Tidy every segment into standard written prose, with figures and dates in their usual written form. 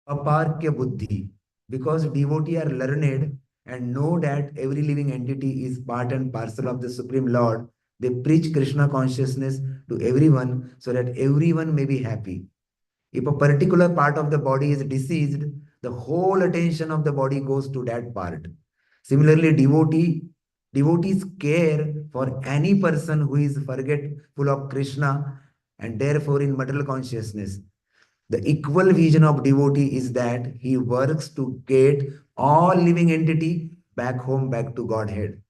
aparkya buddhi. Because devotee are learned and know that every living entity is part and parcel of the Supreme Lord, they preach Krishna consciousness to everyone so that everyone may be happy. If a particular part of the body is diseased, the whole attention of the body goes to that part. Similarly, devotees care for any person who is forgetful of Krishna and therefore in material consciousness. The equal vision of devotee is that he works to get all living entity back home, back to Godhead.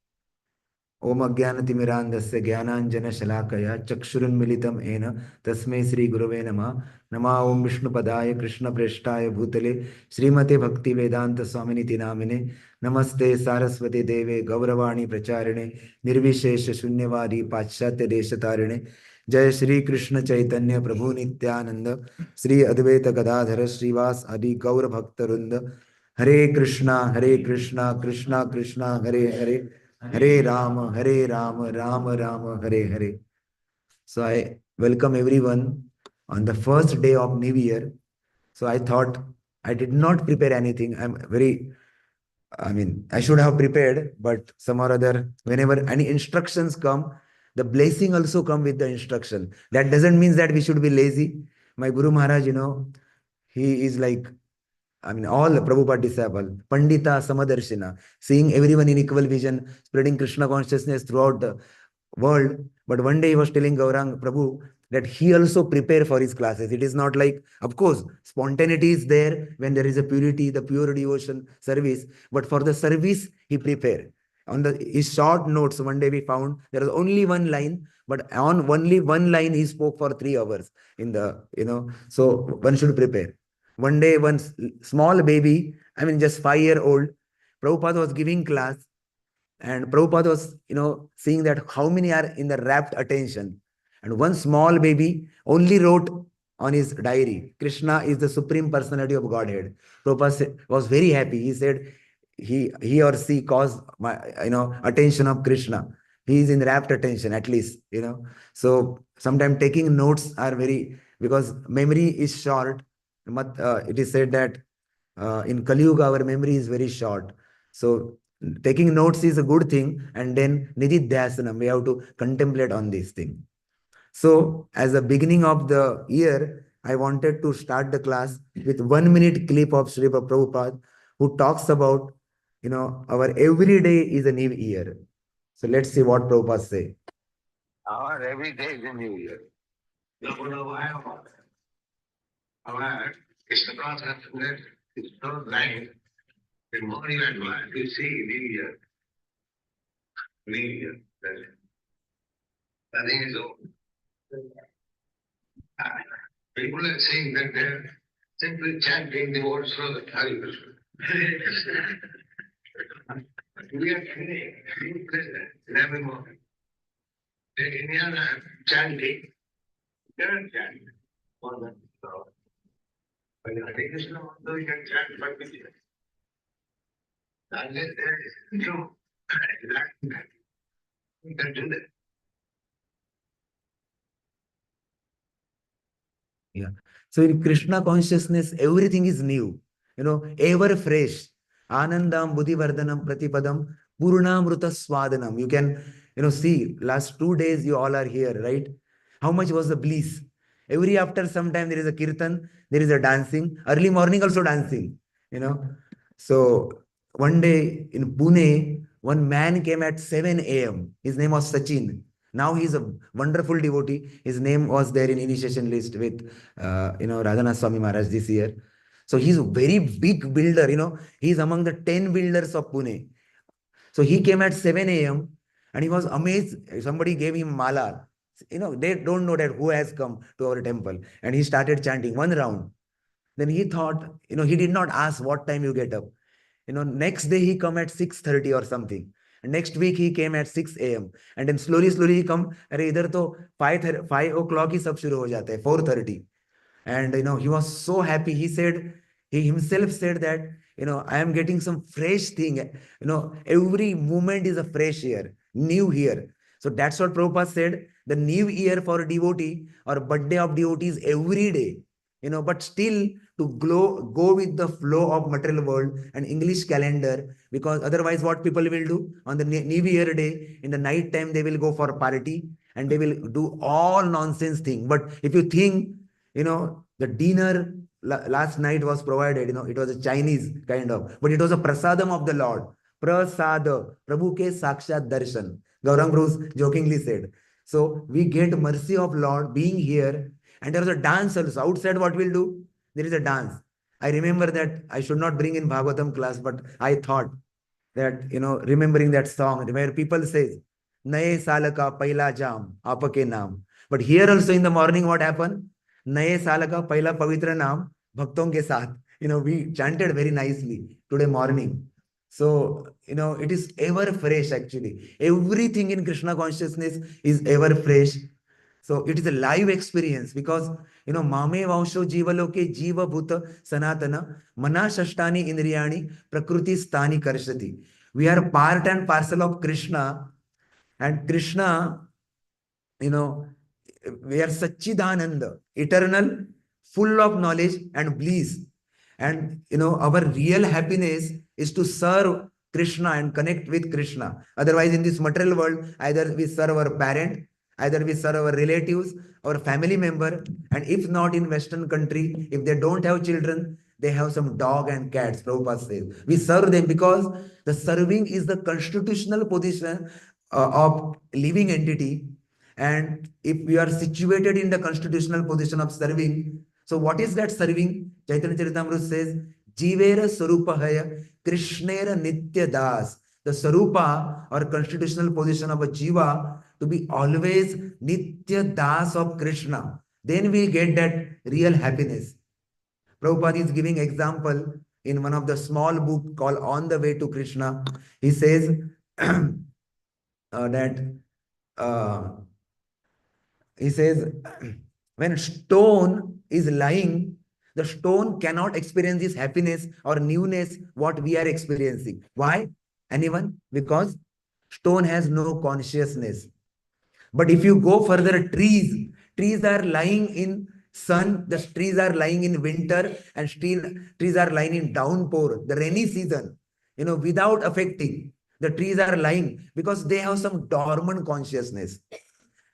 ओम अज्ञानतिमिरान्धस्य ज्ञानाञ्जनशलाकया चक्षुरुन्मिलितं येन तस्मै श्रीगुरवे नमः नमः ओम विष्णुपदाय कृष्णप्रेष्ठाय भूतले श्रीमते भक्तिवेदान्तस्वामिनिति नामिने नमस्ते सारस्वती देवे गौरवाणी प्रचारिणे निर्विशेष शून्यवादी पाश्चात्य देशतारिणे जय श्री कृष्ण चैतन्य प्रभु नित्यानंद श्री अद्वैत गदाधर श्रीवास आदि गौर भक्तवृंद हरे Krishna Krishna Krishna Hare Hare Hare Ram, Rama Rama, Hare Hare. So I welcome everyone on the first day of New Year. So I thought I did not prepare anything. I should have prepared, but some or other, whenever any instructions come, the blessing also come with the instruction. That doesn't mean that we should be lazy. My Guru Maharaj, he is like all the Prabhupada disciple, Pandita Samadarshina, seeing everyone in equal vision, spreading Krishna consciousness throughout the world. But one day he was telling Gaurang Prabhu that he also prepare for his classes. It is not like, of course, spontaneity is there when there is a purity, the pure devotion service. But for the service, he prepare. On his short notes, one day we found there was only one line, but on only one line he spoke for 3 hours in so one should prepare. One day, one small baby, just 5-year-old, Prabhupada was giving class, and Prabhupada was, seeing that how many are in the rapt attention. And one small baby only wrote on his diary, Krishna is the Supreme Personality of Godhead. Prabhupada was very happy. He said, he or she caused my, attention of Krishna. He is in rapt attention, at least, So sometimes taking notes are because memory is short. It is said that in Kali Yuga, our memory is very short. So taking notes is a good thing. And then Nididhyasanam, we have to contemplate on this thing. So as a beginning of the year, I wanted to start the class with 1 minute clip of Sri Prabhupada, who talks about, our every day is a new year. So let's see what Prabhupada say. Our every day is a new year. Our Krishna consciousness is so blind. The more you advance, you see new year. New year. Nothing is over. People are saying that they're simply chanting the words of the Hare Krishna. We are chanting in every moment. In India, chanting, they are chanting. But in Hare Krishna, you can chant perfectly. Unless there is no you can do that. Yeah. So in Krishna consciousness, everything is new, ever fresh. Anandam Buddhivardhanam Pratipadam Purnamruta Swadanam. You can, see last 2 days you all are here, right? How much was the bliss? Every after some time there is a kirtan, there is a dancing, early morning also dancing. So one day in Pune, one man came at 7 a.m. His name was Sachin. Now he is a wonderful devotee. His name was there in initiation list with, Radhanath Swami Maharaj this year. So he's a very big builder, he's among the 10 builders of Pune. So he came at 7 a.m. and he was amazed. Somebody gave him mala. They don't know that who has come to our temple. And he started chanting 1 round. Then he thought, he did not ask what time you get up. Next day he come at 6:30 or something. And next week he came at 6 a.m. And then slowly he come, अरे इधर तो 5 o'clock ही सब शुरू हो जाता है, 4:30. And he was so happy. He himself said that, I am getting some fresh thing. Every moment is a fresh year, new year. So that's what Prabhupada said. The new year for a devotee or birthday of devotees every day. But still go with the flow of material world and English calendar, because otherwise what people will do on the New Year day, in the night time, they will go for a party and they will do all nonsense thing. But if you think, the dinner last night was provided, it was a Chinese kind of, but it was a prasadam of the Lord. Prasada, Prabhu ke sakshat darshan. Gaurang Bruce jokingly said. So we get mercy of Lord being here. And there was a dance also. Outside, what we'll do? There is a dance. I remember that I should not bring in Bhagavatam class, but I thought that, remembering that song where people says, Naye saal ka pahla jam, aapake naam. But here also in the morning, what happened? Naye saal ka pahla pavitra naam, bhakton ke saath. We chanted very nicely today morning. So, it is ever fresh actually. Everything in Krishna consciousness is ever fresh. So it is a live experience because, Mame Vansho Jivaloke Jiva Bhuta Sanatana Mana Shashtani Indriyani Prakriti Stani Karshati. We are part and parcel of Krishna, and Krishna, you know, we are Sachidananda, eternal, full of knowledge and bliss. And our real happiness is to serve Krishna and connect with Krishna. Otherwise, in this material world, either we serve our parent, either we serve our relatives, our family member, and if not in Western country, if they don't have children, they have some dog and cats. Prabhupada says we serve them because the serving is the constitutional position of living entity. And if we are situated in the constitutional position of serving, so what is that serving? Chaitanya Charitamrita says, Jivera Sarupahaya Krishnera Nitya Das. The Sarupa or constitutional position of a Jiva to be always Nitya Das of Krishna. Then we get that real happiness. Prabhupada is giving example in one of the small book called On the Way to Krishna. He says that he says, when stone is lying, the stone cannot experience this happiness or newness what we are experiencing. Why? Anyone? Because stone has no consciousness. But if you go further, trees are lying in sun, the trees are lying in winter, and trees are lying in downpour, the rainy season, without affecting. The trees are lying because they have some dormant consciousness.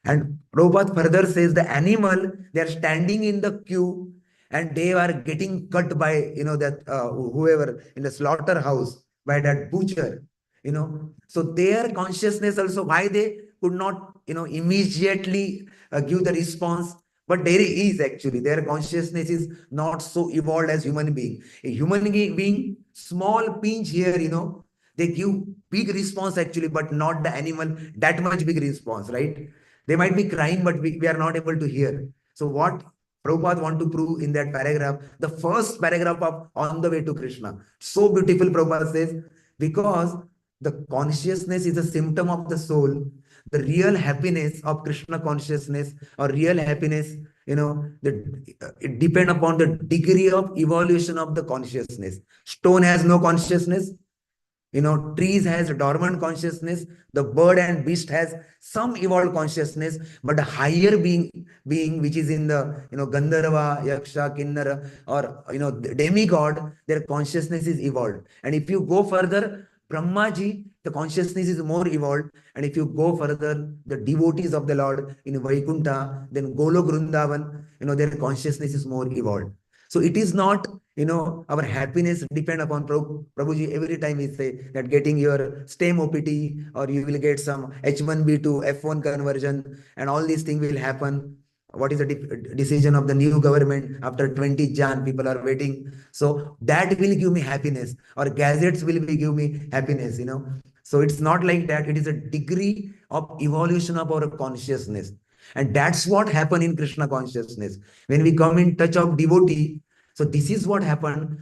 And Prabhupada further says the animal, they are standing in the queue and they are getting cut by, that whoever in the slaughterhouse, by that butcher, So their consciousness also, why they could not, immediately give the response. But there is actually, their consciousness is not so evolved as human being. A human being, small pinch here, they give big response actually, but not the animal, that much big response, right? They might be crying, but we are not able to hear. So what Prabhupada want to prove in that paragraph, the first paragraph of On the Way to Krishna, so beautiful, Prabhupada says, because the consciousness is a symptom of the soul, the real happiness of Krishna consciousness or real happiness, it depend upon the degree of evolution of the consciousness. Stone has no consciousness, trees has dormant consciousness, the bird and beast has some evolved consciousness, but a higher being which is in the, Gandharva, Yaksha, Kinnara, or, demigod, their consciousness is evolved. And if you go further, Brahmaji, the consciousness is more evolved. And if you go further, the devotees of the Lord in Vaikuntha, then Golok Vrindavan, their consciousness is more evolved. So it is not, our happiness depend upon Prabhuji. Every time we say that getting your STEM OPT or you will get some H1B to F1 conversion and all these things will happen. What is the decision of the new government after 20 Jan? People are waiting. So that will give me happiness, or gadgets will give me happiness, So it's not like that. It is a degree of evolution of our consciousness. And that's what happened in Krishna consciousness. When we come in touch of devotee, so this is what happened.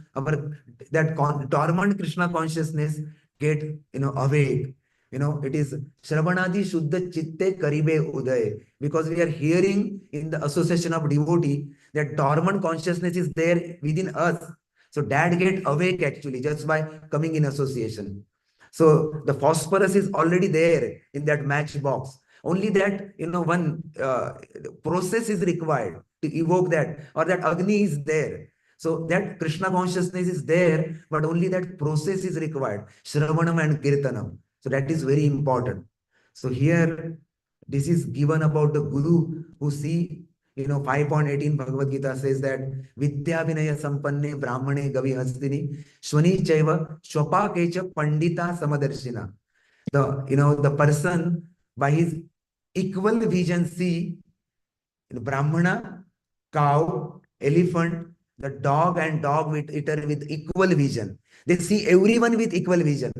That dormant Krishna consciousness get, awake. It is Shravanadi Shuddha Chitte Karibe Uday. Because we are hearing in the association of devotee, that dormant consciousness is there within us. So that get awake actually just by coming in association. So the phosphorus is already there in that matchbox. Only that, one process is required to evoke that, or that Agni is there. So that Krishna consciousness is there, but only that process is required. Shravanam and Kirtanam. So that is very important. So here, this is given about the Guru who see, 5.18 Bhagavad Gita says that Vidya Vinaya Sampanne Brahmane Gavi Hastini Shwani Chaiva Shwapakecha Pandita Samadarshina. The person by his equal vision see Brahmana, cow, elephant, the dog and dog with eater with equal vision. They see everyone with equal vision.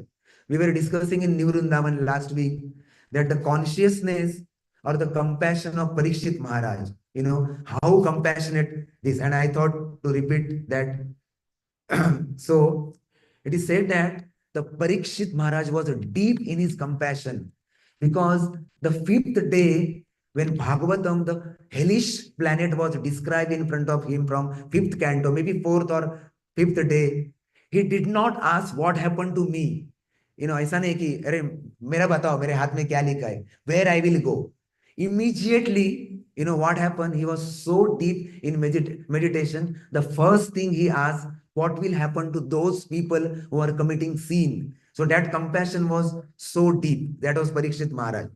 We were discussing in New Vrindavan last week that the consciousness or the compassion of Parikshit Maharaj, how compassionate this. And I thought to repeat that. So it is said that the Parikshit Maharaj was deep in his compassion because the fifth day, when Bhagavatam, the hellish planet, was described in front of him from fifth canto, maybe fourth or fifth day, he did not ask what happened to me. ऐसा नहीं कि अरे मेरा बताओ मेरे हाथ में क्या लिखा है, where I will go. Immediately, what happened? He was so deep in meditation. The first thing he asked, what will happen to those people who are committing sin? So that compassion was so deep. That was Parikshit Maharaj,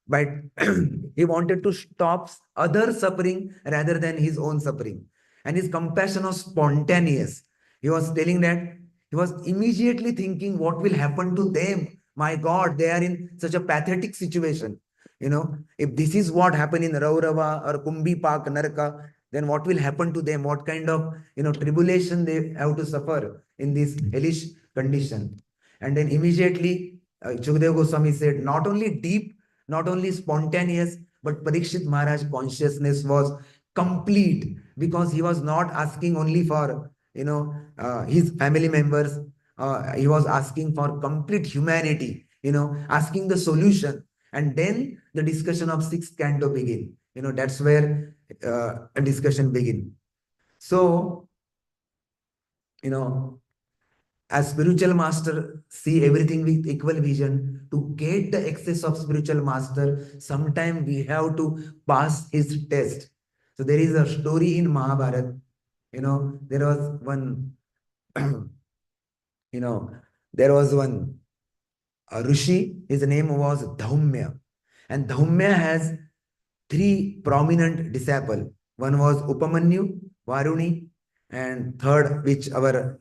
but he wanted to stop other suffering rather than his own suffering. And his compassion was spontaneous. He was telling that he was immediately thinking, what will happen to them? My God, they are in such a pathetic situation. If this is what happened in Raurava or Kumbhi Pak, Naraka, then what will happen to them? What kind of, tribulation they have to suffer in this hellish condition? And then immediately, Chukdev Goswami said, not only deep, not only spontaneous, but Parikshit Maharaj consciousness was complete because he was not asking only for, his family members. He was asking for complete humanity, asking the solution. And then the discussion of sixth canto begin. That's where a discussion begin. So, as spiritual master see everything with equal vision. To get the access of spiritual master, sometime we have to pass his test. So there is a story in Mahabharata. There was one, there was one Rishi. His name was Dhaumya. And Dhaumya has three prominent disciples. One was Upamanyu, Varuni, and third, which our,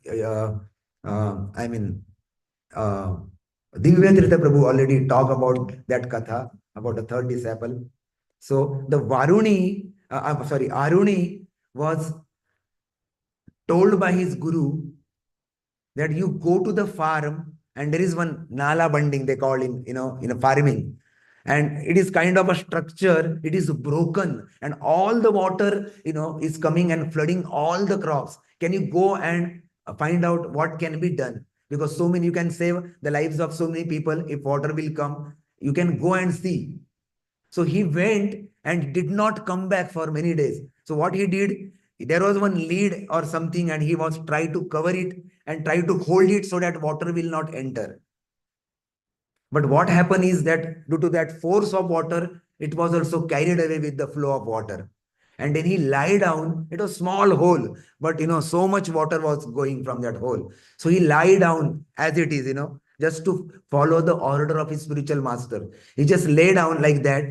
I mean, Divya Tirtha Prabhu already talked about that katha, about the third disciple. So the Aruni was told by his guru that you go to the farm and there is one nala banding, they call in a farming. And it is kind of a structure, it is broken, and all the water, is coming and flooding all the crops. Can you go and find out what can be done? Because so many, you can save the lives of so many people if water will come. You can go and see. So he went and did not come back for many days. So what he did, there was one lead or something, and he was trying to cover it and try to hold it so that water will not enter. But what happened is that due to that force of water, it was also carried away with the flow of water. And then he lie down. It was small hole, but so much water was going from that hole. So he lie down as it is, just to follow the order of his spiritual master. He just lay down like that,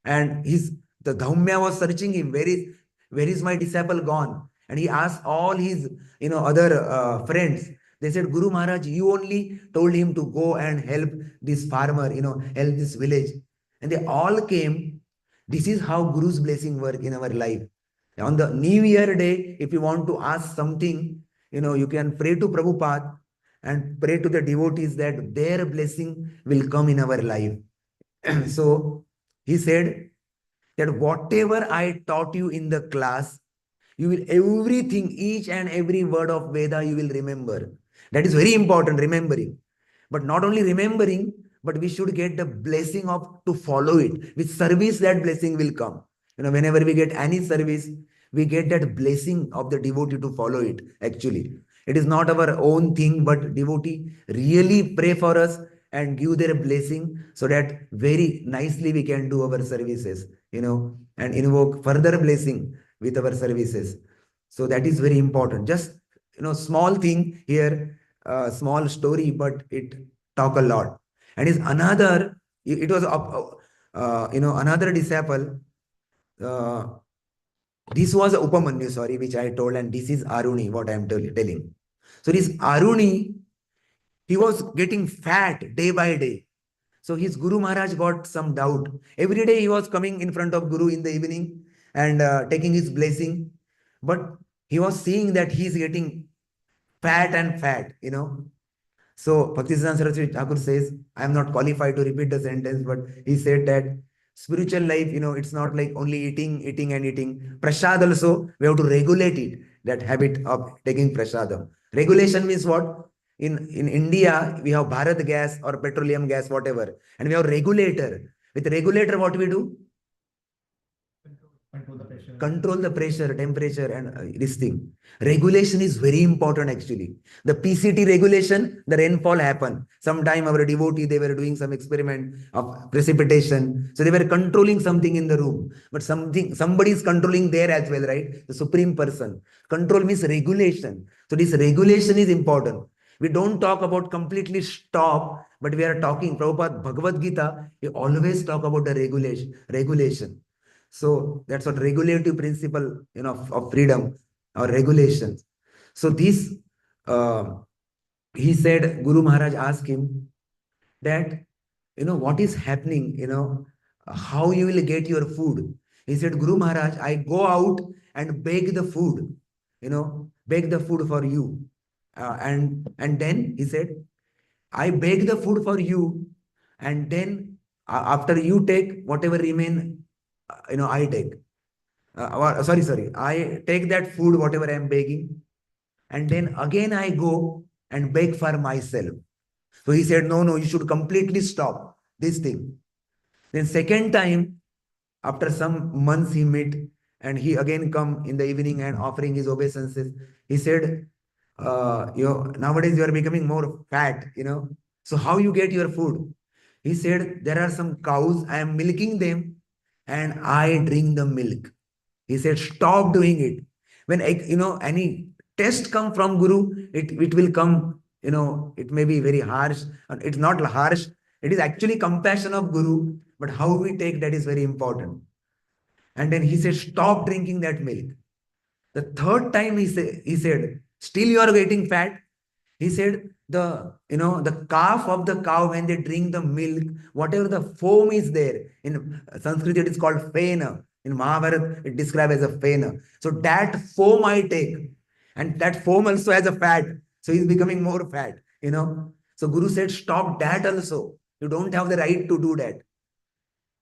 and the Dhaumya was searching him. Where is my disciple gone? And he asked all his other friends. They said, Guru Maharaj, you only told him to go and help this farmer, help this village. And they all came. This is how Guru's blessing work in our life. On the New Year day, if you want to ask something, you can pray to Prabhupada and pray to the devotees that their blessing will come in our life. So he said that whatever I taught you in the class, you will everything, each and every word of Veda, you will remember. That is very important, remembering. But not only remembering, but we should get the blessing of to follow it. With service, that blessing will come. Whenever we get any service, we get that blessing of the devotee to follow it. Actually, it is not our own thing, but devotee really pray for us and give their blessing so that very nicely we can do our services, and invoke further blessing with our services. So that is very important. Just, small thing here, small story, but it talk a lot. And is another, it was, another disciple. Uh, this was Upamanyu, sorry, which I told, and this is Aruni, what I am telling. So this Aruni, he was getting fat day by day. So his Guru Maharaj got some doubt. Every day he was coming in front of Guru in the evening and taking his blessing. But he was seeing that he is getting fat and fat. So Bhaktisiddhanta Saraswati Thakur says, I am not qualified to repeat the sentence, but he said that spiritual life, it's not like only eating, eating and eating. Prasad also, we have to regulate it, that habit of taking prasadam. Regulation means what? In India, we have Bharat gas or petroleum gas, whatever, and we have regulator. With regulator, what we do? Control the pressure, temperature, and this thing. Regulation is very important actually. The PCT regulation, the rainfall happened. Sometime our devotee, they were doing some experiment of precipitation. So they were controlling something in the room. But somebody is controlling there as well, right? The supreme person. Control means regulation. So this regulation is important. We don't talk about completely stop, but we are talking, Prabhupada, Bhagavad Gita, we always talk about the regulation. So that's what regulative principle, of freedom or regulations. So this, uh, he said, Guru Maharaj asked him that, what is happening, how you will get your food. He said, Guru Maharaj, I go out and bake the food, bake the food for you. And then he said, I bake the food for you, and then after you take whatever remain, I take. Sorry. I take that food, whatever I am baking, and then again I go and bake for myself. So he said, no, you should completely stop this thing. Then second time, after some months he met, and he again come in the evening and offering his obeisances. He said, nowadays you are becoming more fat, So how you get your food? He said, there are some cows, I am milking them and I drink the milk. He said, stop doing it. When, any test come from Guru, it will come, it may be very harsh. It's not harsh. It is actually compassion of Guru, but how we take that is very important. And then he said, stop drinking that milk. The third time he said, still you are getting fat. He said, the calf of the cow, when they drink the milk, whatever the foam is there, in Sanskrit it is called fena. In Mahabharata, it described as a fena. So that foam I take, and that foam also has a fat. So he's becoming more fat. So Guru said, stop that also. You don't have the right to do that.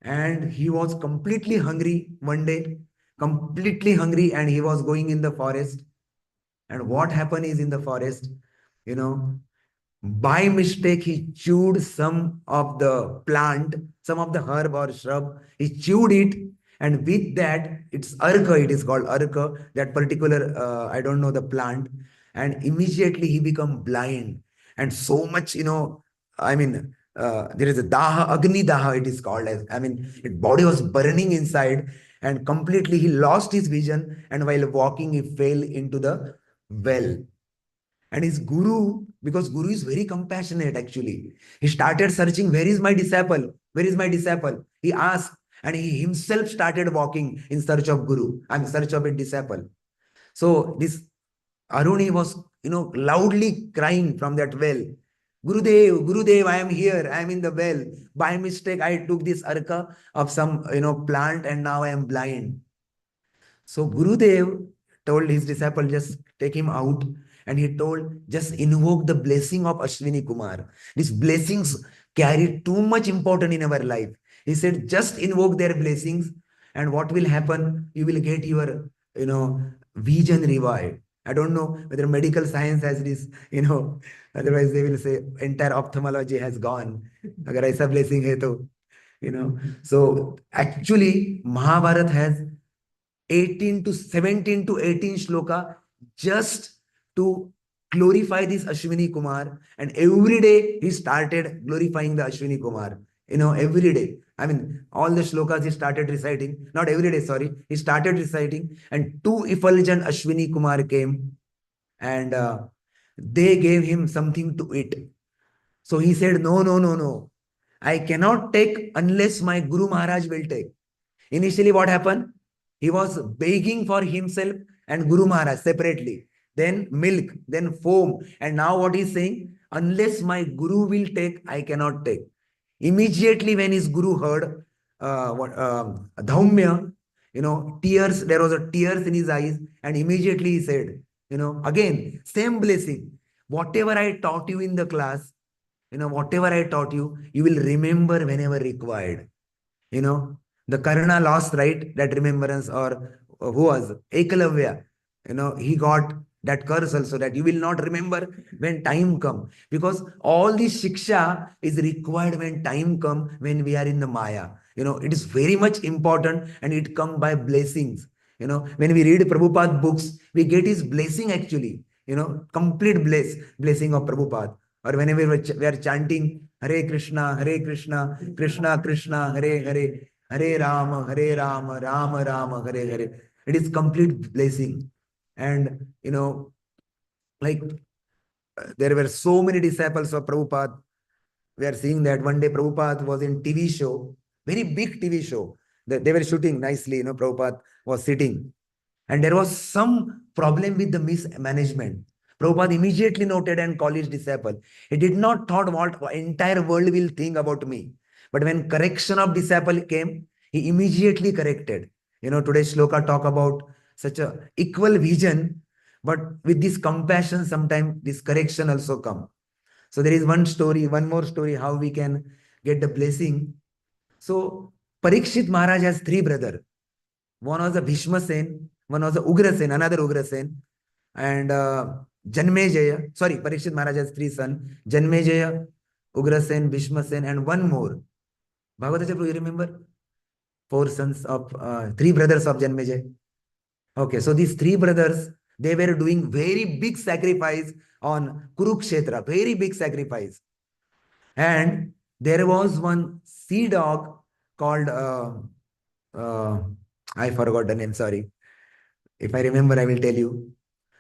And he was completely hungry one day, completely hungry, and he was going in the forest. And what happened is, in the forest, you know, by mistake, he chewed some of the plant, some of the herb or shrub. He chewed it, and with that, it's arka, it is called arka, that particular, I don't know the plant. And immediately he become blind. And so much, I mean, there is a daha, Agni daha, it is called as. I mean, his body was burning inside, and completely he lost his vision. And while walking, he fell into the well. And his guru, because guru is very compassionate actually, he started searching, where is my disciple? Where is my disciple? He asked, and he himself started walking in search of guru, and in search of a disciple. So this Aruni was, loudly crying from that well. Gurudev, I am here. I am in the well. By mistake, I took this arka of some, plant, and now I am blind. So Gurudev told his disciple, just take him out. And he told, just invoke the blessing of Ashwini Kumar. These blessings carry too much importance in our life. He said, just invoke their blessings. And what will happen? You will get your, vision revived. I don't know whether medical science has this, otherwise they will say entire ophthalmology has gone. Agar aisa blessing hai to, So actually, Mahabharata has 18 to 17 to 18 shloka just to glorify this Ashwini Kumar. And every day he started glorifying the Ashwini Kumar. every day. I mean, all the shlokas he started reciting, not every day, sorry. He started reciting, and two effulgent Ashwini Kumar came, and they gave him something to eat. So he said, no, no, no, no. I cannot take unless my Guru Maharaj will take. Initially, what happened? He was begging for himself and Guru Maharaj separately. Then milk, then foam. And now what he's saying? Unless my Guru will take, I cannot take. Immediately when his Guru heard Dhaumya, tears, there was a tears in his eyes, and immediately he said, again, same blessing. Whatever I taught you in the class, whatever I taught you, you will remember whenever required. You know, the Karna lost, right? That remembrance, or who was Ekalavya? He got that curse also, that you will not remember when time come, because all this shiksha is required when time come, when we are in the Maya. It is very much important, and it come by blessings. When we read Prabhupada books, we get his blessing actually. Complete blessing of Prabhupada. Or whenever we are chanting Hare Krishna, Krishna Krishna, Hare Hare, Hare Rama, Rama Rama, Hare Hare. It is complete blessing. And, like there were so many disciples of Prabhupada. We are seeing that one day Prabhupada was in TV show, very big TV show. They were shooting nicely, Prabhupada was sitting. And there was some problem with the mismanagement. Prabhupada immediately noted and called his disciple. He did not thought what entire world will think about me. But when correction of disciple came, he immediately corrected. Today's shloka talk about such a equal vision, but with this compassion, sometimes this correction also come. So there is one more story, how we can get the blessing. So Parikshit Maharaj has three brothers. One was a Bhishma Sen, one was a Ugrasen, another Ugrasen, and Janmejaya. Sorry, Parikshit Maharaj has three sons: Janmejaya, Ugrasen, Bhishma Sen, and one more. Bhagavata, you remember? Four sons of three brothers of Janmejaya. Okay, so these three brothers, they were doing very big sacrifice on Kurukshetra, very big sacrifice. And there was one sea dog called, uh, I forgot the name, sorry. If I remember, I will tell you.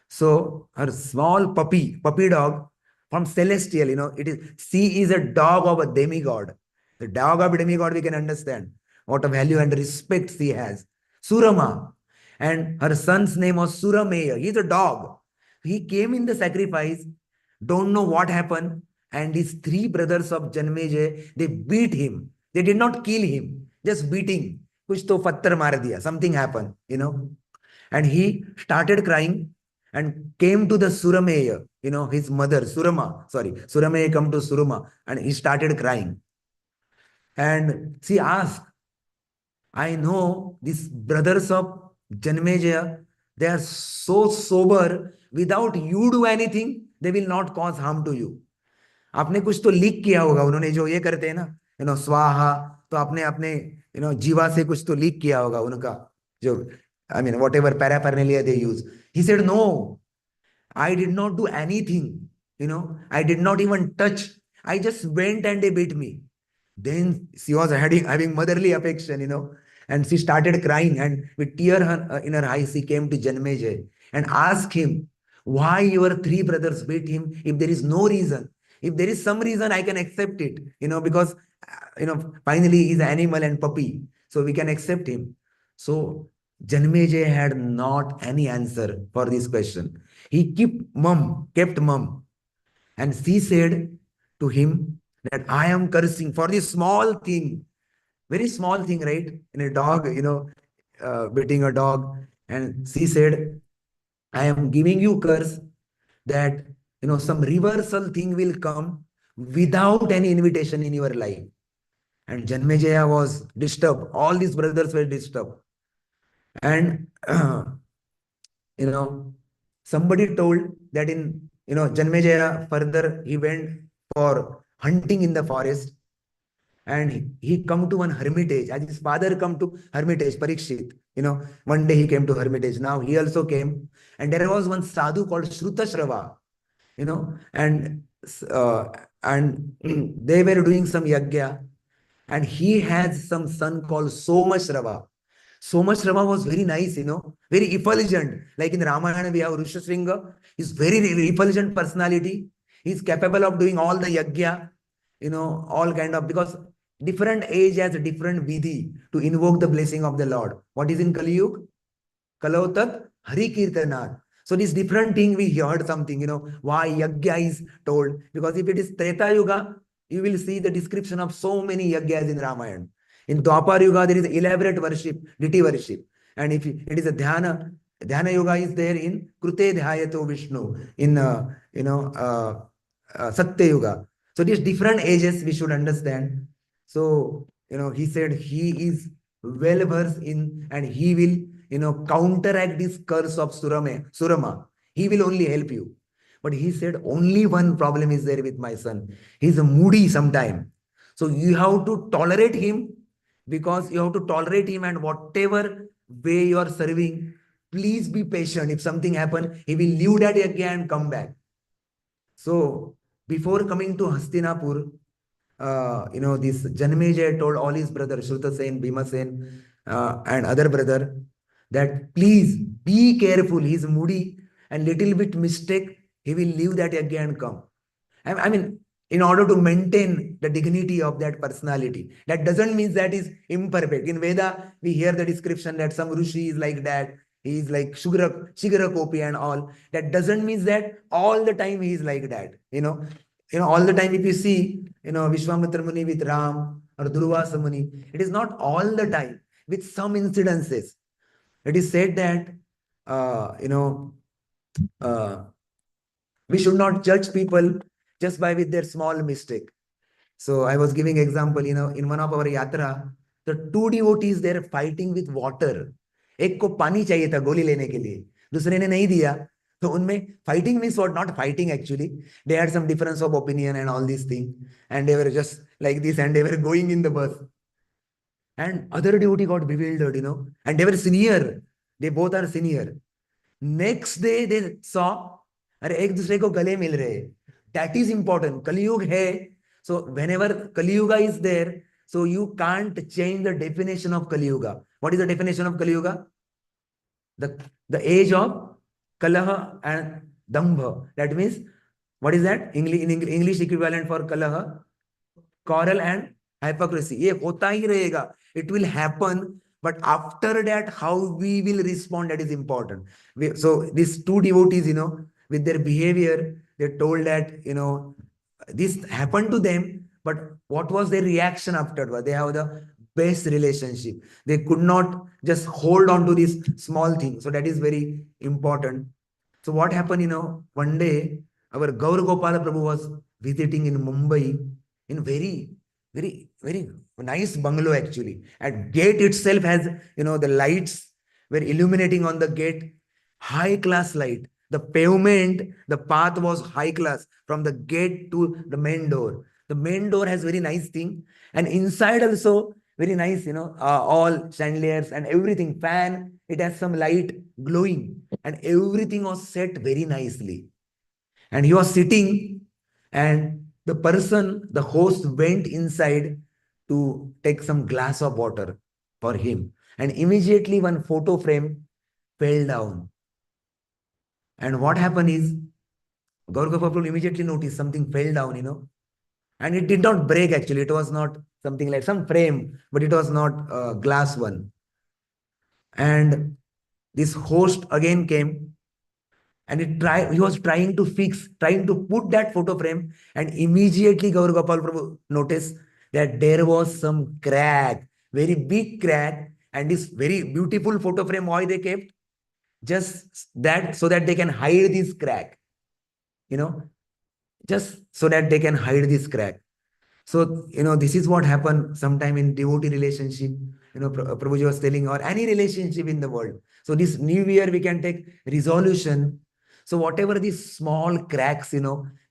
So her small puppy dog from celestial, she is a dog of a demigod. The dog of a demigod, we can understand what a value and respect she has. Surama. And her son's name was Surameya. He's a dog. He came in the sacrifice, don't know what happened. And his three brothers of Janmejay, they beat him. They did not kill him, just beating. Kuch to pattar maar diya. Something happened. And he started crying and came to the Surameya, his mother, Surama, sorry, Surameya come to Surama, and he started crying. And she asked, I know these brothers of Janmejaya, they are so sober, without you do anything, they will not cause harm to you. आपने कुछ तो leak किया होगा, उन्होंने जो ये करते हैं ना, स्वाहा, तो आपने अपने जीवा से कुछ तो लीक किया होगा उनका, जो I mean whatever paraphernalia they use. He said, no, I did not do anything. I did not even touch. I just went and they beat me. Then she was having motherly affection, and she started crying, and with tear in her eyes, she came to Janmejay and asked him, why your three brothers beat him if there is no reason? If there is some reason, I can accept it, because, finally he's an animal and puppy, so we can accept him. So Janmejay had not any answer for this question. He kept mum. And she said to him that I am cursing for this small thing, very small thing, right? In a dog, beating a dog. And she said, I am giving you curse that, some reversal thing will come without any invitation in your life. And Janmejaya was disturbed. All these brothers were disturbed. And, somebody told that in, Janmejaya further, he went for hunting in the forest, and he come to one hermitage. As his father come to hermitage, Parikshit, one day he came to hermitage. Now he also came, and there was one sadhu called Shrutashrava, and they were doing some yagya, And he has some son called Somashrava. Somashrava was very nice, very effulgent. Like in Ramayana, we have Rishashringa. He's very effulgent personality. He's capable of doing all the yagya, all kind of, because different age has a different vidhi to invoke the blessing of the Lord. What is in Kali Yuga? Kalautat Hari Kirtanar. So this different thing we heard something, why yagya is told. Because if it is Treta Yuga, you will see the description of so many yagyas in Ramayana. In Dwapar Yuga, there is elaborate worship, deity worship. And if it is a Dhyana Yoga is there in Krute Dhyayato Vishnu, in, Satya Yuga. So these different ages we should understand. So, he said he is well versed in, and he will, counteract this curse of Surama. He will only help you. But he said, only one problem is there with my son. He's moody sometime. So you have to tolerate him, because you have to tolerate him, and whatever way you are serving, please be patient. If something happen, he will leave that again and come back. So before coming to Hastinapur, this Janmejaya told all his brothers, Shrutasen, Bhimasen, and other brother, that please be careful. He's moody and little bit mistake, he will leave that again and come. I mean, in order to maintain the dignity of that personality. That doesn't mean that is imperfect. In Veda, we hear the description that some Rishi is like that. He is like Shigara Kopi and all. That doesn't mean that all the time he is like that. All the time if you see, Vishwamitra Muni with Ram or Durvasa Muni, it is not all the time. With some incidences, it is said that, we should not judge people just by with their small mistake. So I was giving example, in one of our yatra, the two devotees, they're fighting with water. एक को पानी चाहिए था गोली लेने के लिए, दूसरे ने नहीं दिया. So उनमें fighting means what? Not fighting actually. They had some difference of opinion and all these things, and they were just like this, and they were going in the bus. And other devotee got bewildered, and they were senior. They both are senior. Next day they saw, अरे एक दूसरे को गले मिल रहे. That is important. Kaliyug hai. So whenever Kaliyuga is there, so you can't change the definition of Kaliyuga. What is the definition of Kaliyuga? The age of Kalaha and Dambha. That means, what is that? English equivalent for Kalaha? Quarrel and hypocrisy. ये होता ही रहेगा. It will happen. But after that, how we will respond, that is important. So these two devotees, with their behavior, they told that, this happened to them, but what was their reaction afterward? They have the best relationship. They could not just hold on to this small thing. So that is very important. So what happened, one day, our Gaur Gopala Prabhu was visiting in Mumbai, in very, very, very nice bungalow actually. At gate itself has, the lights were illuminating on the gate, high class light. The pavement, the path was high class from the gate to the main door. The main door has very nice thing, and inside also very nice, all chandeliers and everything, fan, it has some light glowing, and everything was set very nicely. And he was sitting, and the host went inside to take some glass of water for him. And immediately one photo frame fell down. And what happened is, Gaur Gopal immediately noticed something fell down, and it did not break actually. It was not something like some frame, but it was not a glass one. And this host again came, and he was trying to put that photo frame, and immediately Gaur Gopal Prabhu noticed that there was some crack, very big crack, and this very beautiful photo frame, why they kept? Just that, so that they can hide this crack, just so that they can hide this crack. So, this is what happened sometime in devotee relationship, Prabhuji was telling, or any relationship in the world. So this new year, we can take resolution. So whatever these small cracks,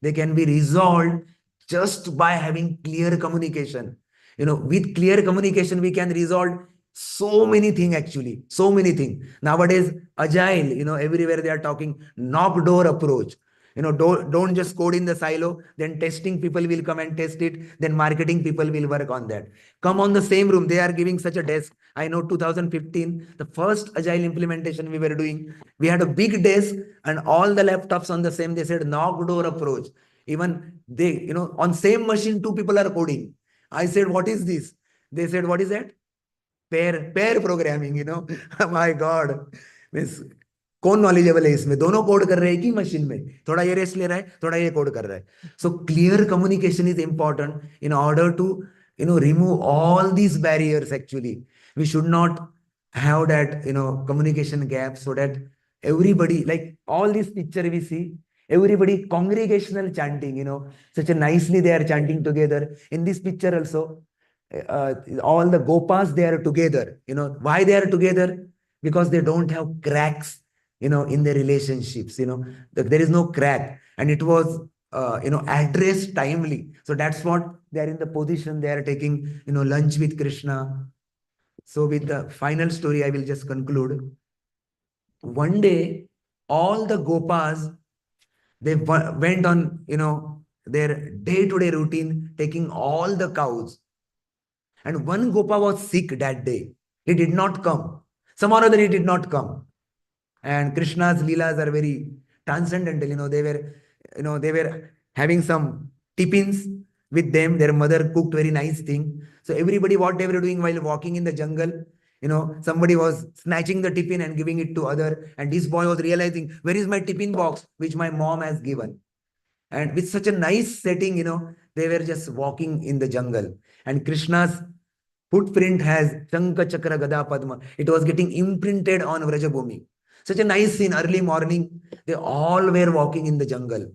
they can be resolved just by having clear communication. With clear communication, we can resolve so many things actually, so many things. Nowadays, agile, everywhere they are talking knock door approach. Don't just code in the silo, then testing people will come and test it, then marketing people will work on that. Come on the same room, they are giving such a desk. I know 2015, the first agile implementation we were doing, we had a big desk and all the laptops on the same, they said knock door approach. Even they, on same machine, two people are coding. I said, what is this? They said, what is that? Pair programming. My God. Means कौन knowledgeable है इसमें? दोनों code कर रहे हैं एक ही machine में, थोड़ा ये रेस्ट ले रहा है, थोड़ा ये कोड कर रहा है. So clear communication is important in order to remove all these barriers. Actually, we should not have that communication gap, so that everybody, like all this picture we see, everybody congregational chanting, such a nicely they are chanting together. In this picture also, all the gopas, they are together. Why they are together? Because they don't have cracks in their relationships. There is no crack, and it was addressed timely. So that's what they are in the position. They are taking lunch with Krishna. So with the final story, I will just conclude. One day, all the gopas, they went on their day-to-day routine, taking all the cows. And one Gopa was sick that day. He did not come. Some or other he did not come. And Krishna's leelas are very transcendental. They were having some tiffins with them. Their mother cooked very nice thing. So everybody, what they were doing while walking in the jungle, somebody was snatching the tiffin and giving it to other. And this boy was realizing, where is my tiffin box, which my mom has given? And with such a nice setting, they were just walking in the jungle. And Krishna's footprint has Shanka Chakra Gada Padma. It was getting imprinted on Vrajabhumi. Such a nice scene, early morning. They all were walking in the jungle.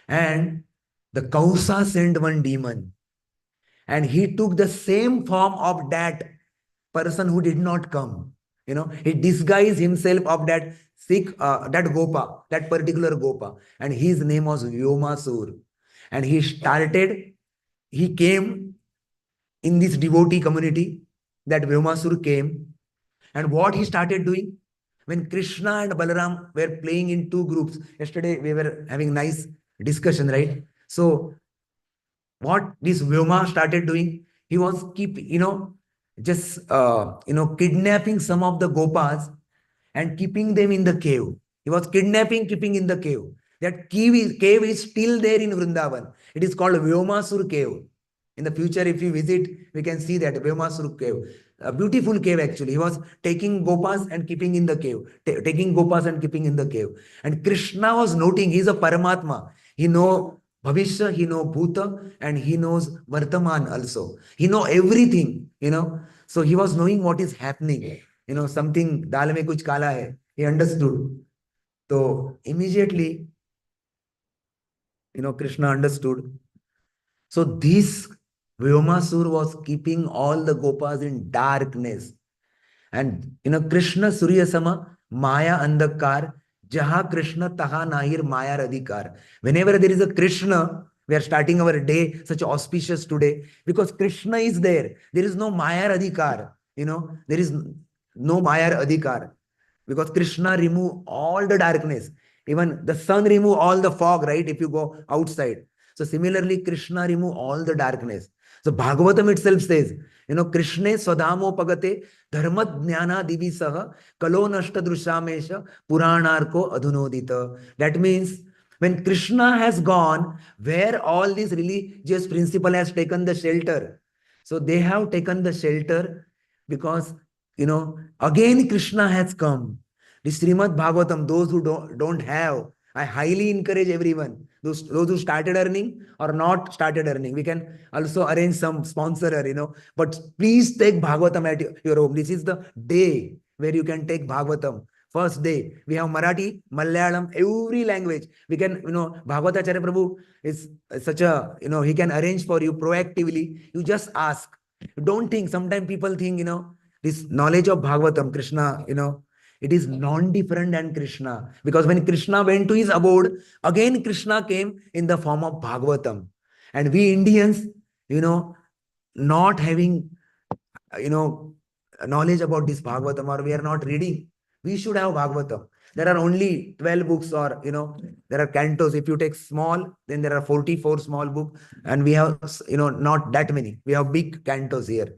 And the Kausa sent one demon. And he took the same form of that person who did not come. He disguised himself of that Sikh, that Gopa, that particular Gopa. And his name was Vyomasur. And he came in this devotee community, that Vyomasur came. And what he started doing? When Krishna and Balaram were playing in two groups, yesterday we were having nice discussion, right? So what this Vyoma started doing, he was kidnapping some of the Gopas and keeping them in the cave. He was kidnapping, keeping in the cave. That cave is still there in Vrindavan. It is called Vyomasur cave. In the future, if you visit, we can see that Vyomasur cave. A beautiful cave, actually. He was taking Gopas and keeping in the cave. Taking Gopas and keeping in the cave. And Krishna was noting, he is a Paramatma. He knows Bhavishya, he knows Bhuta, and he knows Vartaman also. He knows everything, So he was knowing what is happening. Something, dal mein kuch kala hai. He understood. So immediately, Krishna understood. So this Vyomasur was keeping all the Gopas in darkness. And Krishna Surya Sama, Maya Andakar, Jaha Krishna Taha Nahir Maya Radhikar. Whenever there is a Krishna, we are starting our day such auspicious today, because Krishna is there. There is no Maya Radhikar. There is no Maya Adhikar. Because Krishna remove all the darkness. Even the sun remove all the fog, right? If you go outside. So similarly, Krishna remove all the darkness. So Bhagavatam itself says, Krishne Swadhamo Pagate Dharma Jnana Divisaha Kalo Nashta Drushamesha Puranarko Adhunodita. That means when Krishna has gone, where all this religious principle has taken the shelter. So they have taken the shelter because, again Krishna has come. The Srimad Bhagavatam, those who don't have, I highly encourage everyone, those who started earning or not started earning, we can also arrange some sponsor, but please take Bhagavatam at your home. This is the day where you can take Bhagavatam. First day, we have Marathi, Malayalam, every language. We can, Bhagavatacharya Prabhu is such a, he can arrange for you proactively. You just ask. Don't think, sometimes people think, this knowledge of Bhagavatam, Krishna, it is non-different than Krishna. Because when Krishna went to his abode, again Krishna came in the form of Bhagavatam. And we Indians, not having, knowledge about this Bhagavatam, or we are not reading, we should have Bhagavatam. there are only 12 books, or, there are cantos. If you take small, then there are 44 small books, and we have, not that many. We have big cantos here.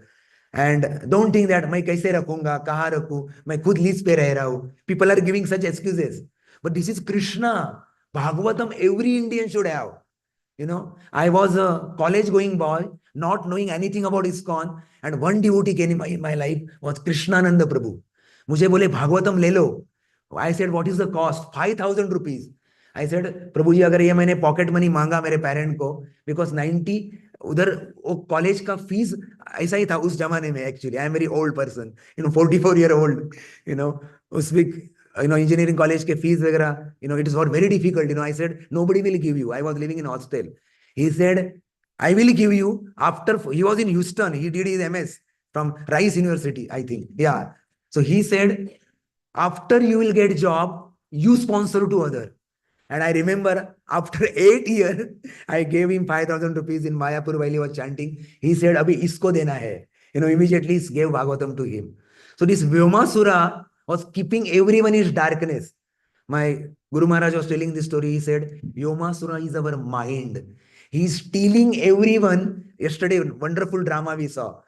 And don't think that मैं कैसे रखूंगा, कहाँ रखूं, मैं खुद lease पे रह रहा हूं. People are giving such excuses. But this is Krishna. Bhagavatam, every Indian should have. I was a college going boy, not knowing anything about ISKCON, and one devotee came in my life was Krishnananda Prabhu. मुझे बोले भागवतम ले लो. I said, what is the cost? 5,000 rupees. I said, प्रभु जी अगर ये मैंने pocket money मांगा मेरे parent को, because 90 उधर वो कॉलेज का फीस ऐसा ही था उस जमाने में. Actually I am very old person, 44 year old. उस वीक engineering college के fees वगैरह, it is very difficult. I said, nobody will give you. I was living in hostel. He said, I will give you after. He was in Houston. He did his MS from Rice University, I think. Yeah. So he said, after you will get job, you sponsor to other. And I remember after 8 years, I gave him 5,000 rupees in Mayapur while he was chanting. He said, Abhi isko dena hai. Immediately gave Bhagavatam to him. So this Vyomasura was keeping everyone in darkness. My Guru Maharaj was telling this story. He said, Vyomasura is our mind. He is stealing everyone. Yesterday, wonderful drama we saw.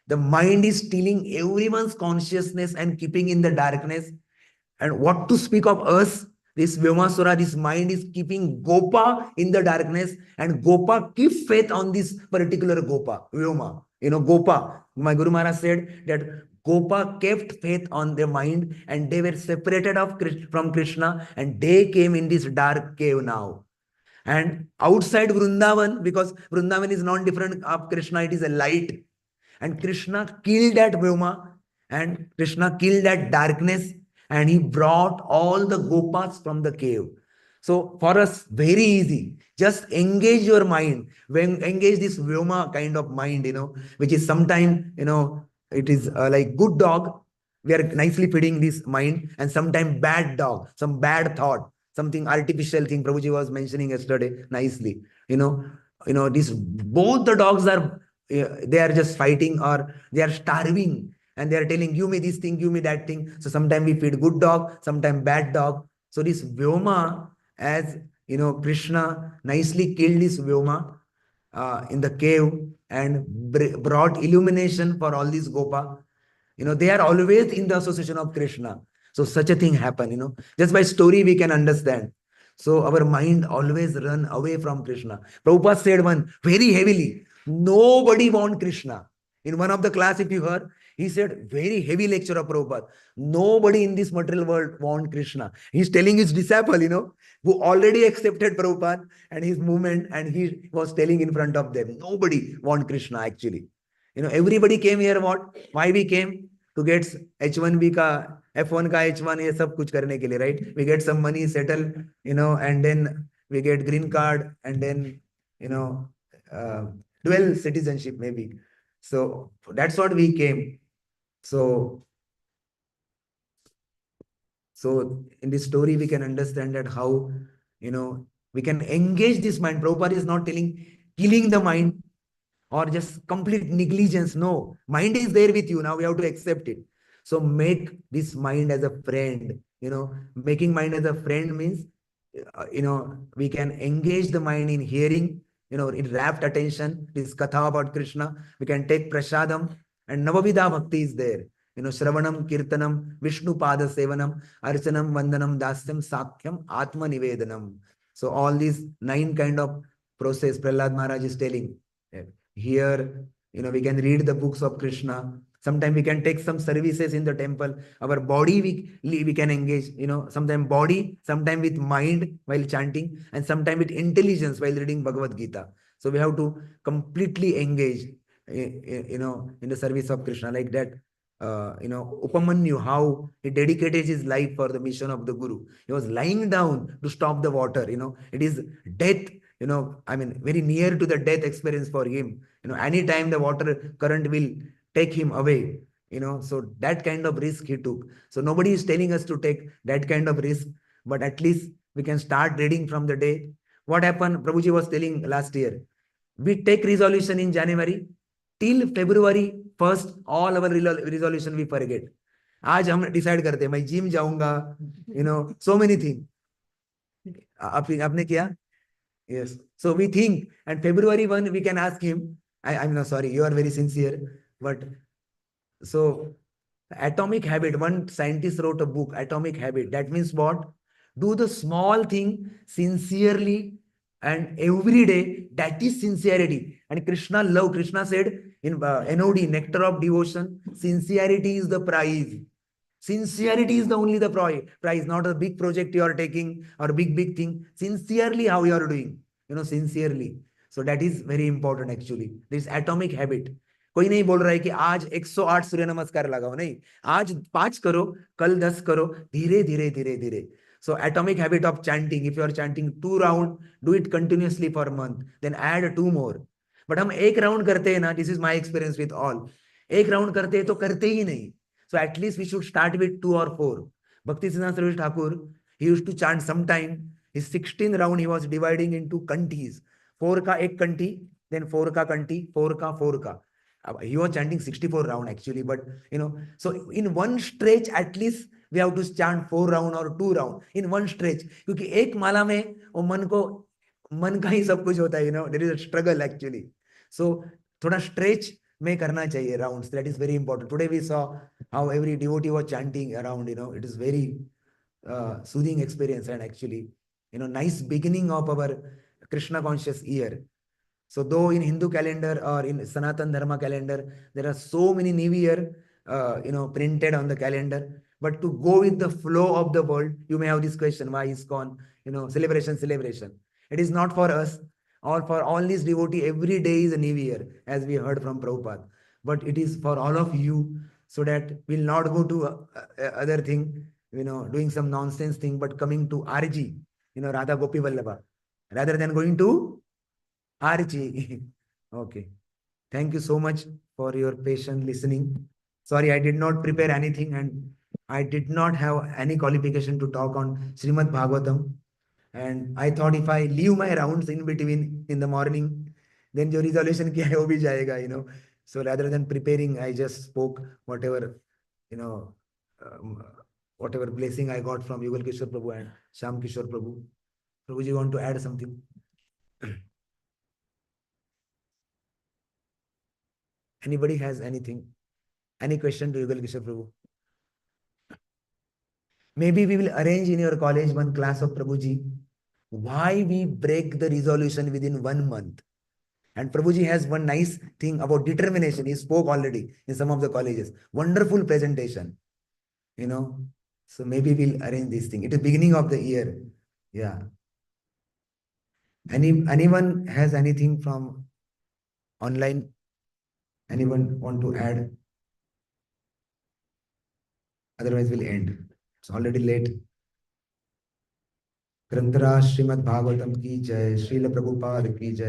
The mind is stealing everyone's consciousness and keeping in the darkness. And what to speak of us? This Vyomasura, this mind is keeping Gopa in the darkness, and Gopa keep faith on this particular Gopa, Vyoma. Gopa. My Guru Maharaj said that Gopa kept faith on their mind, and they were separated from Krishna, and they came in this dark cave now. And outside Vrindavan, because Vrindavan is non-different of Krishna, it is a light. And Krishna killed that Vyoma, and Krishna killed that darkness, and he brought all the Gopas from the cave. So for us, very easy. Just engage your mind. When engage this Vyoma kind of mind, which is sometimes, it is like good dog. We are nicely feeding this mind, and sometimes bad dog, some bad thought, something artificial thing Prabhuji was mentioning yesterday nicely. This both the dogs are, they are just fighting, or they are starving, and they are telling, give me this thing, give me that thing. So sometimes we feed good dog, sometimes bad dog. So this Vyoma, as Krishna nicely killed this Vyoma in the cave and brought illumination for all these Gopa. They are always in the association of Krishna. So such a thing happen, just by story we can understand. So our mind always run away from Krishna. Prabhupada said one very heavily, nobody want Krishna. In one of the class, if you heard, he said, very heavy lecture of Prabhupada. Nobody in this material world want Krishna. He's telling his disciple, who already accepted Prabhupada and his movement, and he was telling in front of them, nobody want Krishna actually. Everybody came here, what? Why we came? To get H1B ka, F1 ka H1, ye sab kuch karne ke liye, right? We get some money, settle, and then we get green card, and then, dual citizenship maybe. So that's what we came. So in this story, we can understand that how, we can engage this mind. Prabhupada is not telling killing the mind or just complete negligence. No, mind is there with you. Now we have to accept it. So make this mind as a friend. Making mind as a friend means, we can engage the mind in hearing, in rapt attention, this katha about Krishna. We can take prasadam, and Navavidha Bhakti is there. Shravanam, Kirtanam, Vishnu Pada Sevanam, Archanam, Vandanam, Dasyam, Sakhyam, Atma Nivedanam. So all these 9 kind of process Prahlad Maharaj is telling. Here, we can read the books of Krishna. Sometimes we can take some services in the temple. Our body, we can engage, sometimes body, sometimes with mind while chanting, and sometimes with intelligence while reading Bhagavad Gita. So we have to completely engage, in the service of Krishna, like that. Upamanyu, how he dedicated his life for the mission of the Guru. He was lying down to stop the water. It is death, very near to the death experience for him. Anytime the water current will take him away, so that kind of risk he took. So nobody is telling us to take that kind of risk, but at least we can start reading from the day. What happened? Prabhuji was telling last year, we take resolution in January, till February 1st, all our resolution we forget. आज हम decide करते हैं मैं gym जाऊंगा, so many thing. आपने किया? Yes. So we think, and February 1, we can ask him. I'm not sorry, you are very sincere. But so, Atomic Habit, one scientist wrote a book, Atomic Habit. That means what? Do the small thing sincerely and every day. That is sincerity. And Krishna said in NOD, Nectar of Devotion, sincerity is the prize. Sincerity is the only the prize, not a big project you are taking or big thing. Sincerely, how you are doing, sincerely. So that is very important actually. This atomic habit. कोई नहीं बोल रहा है कि आज 108 सूर्य नमस्कार लगाओ, नहीं। आज 5 करो, कल 10 करो, धीरे धीरे धीरे धीरे। So atomic habit of chanting. If you are chanting 2 round, do it continuously for a month. Then add 2 more. But हम एक राउंड करते हैं ना, this is my experience with all. एक राउंड करते हैं तो करते ही नहीं। So at least we should start with 2 or 4. Bhakti Siddhanta Sarvajit Thakur, he used to chant sometime. His 16th round he was dividing into kantis. 4 ka ek kanti, then 4 ka kanti, 4 ka 4 ka. He was chanting 64 round actually, but so in one stretch at least we have to chant 4 round or 2 round in one stretch. क्योंकि एक माला में वो मन का ही सब कुछ होता है, there is a struggle actually. So थोड़ा stretch में करना चाहिए rounds. That is very important. Today we saw how every devotee was chanting around. It is very soothing experience, and actually, nice beginning of our Krishna conscious year. So though in Hindu calendar or in Sanatan Dharma calendar, there are so many new year, printed on the calendar. But to go with the flow of the world, you may have this question: why ISKCON, celebration? It is not for us or for all these devotee. Every day is a new year, as we heard from Prabhupada. But it is for all of you, so that we'll not go to other thing, doing some nonsense thing, but coming to RG, Radha Gopi Vallabha, rather than going to RG. Okay. Thank you so much for your patient listening. Sorry, I did not prepare anything, and I did not have any qualification to talk on Srimad Bhagavatam. And I thought if I leave my rounds in between in the morning, then your resolution kiya hai, wo bhi jayega. So rather than preparing, I just spoke whatever, you know, um, whatever blessing I got from Yugal Kishore Prabhu and Sham Kishore Prabhu. Prabhuji, you want to add something? Anybody has anything? Any question to Yugal Kishore Prabhu? Maybe we will arrange in your college one class of Prabhuji. Why we break the resolution within 1 month? And Prabhuji has one nice thing about determination. He spoke already in some of the colleges. Wonderful presentation. So maybe we'll arrange this thing. It is beginning of the year. Yeah. Anyone has anything from online? Anyone want to add? Otherwise, we'll end. It's already late. ग्रंथराज Shrimad Bhagavatam की जय, श्रील प्रभुपाद की जय।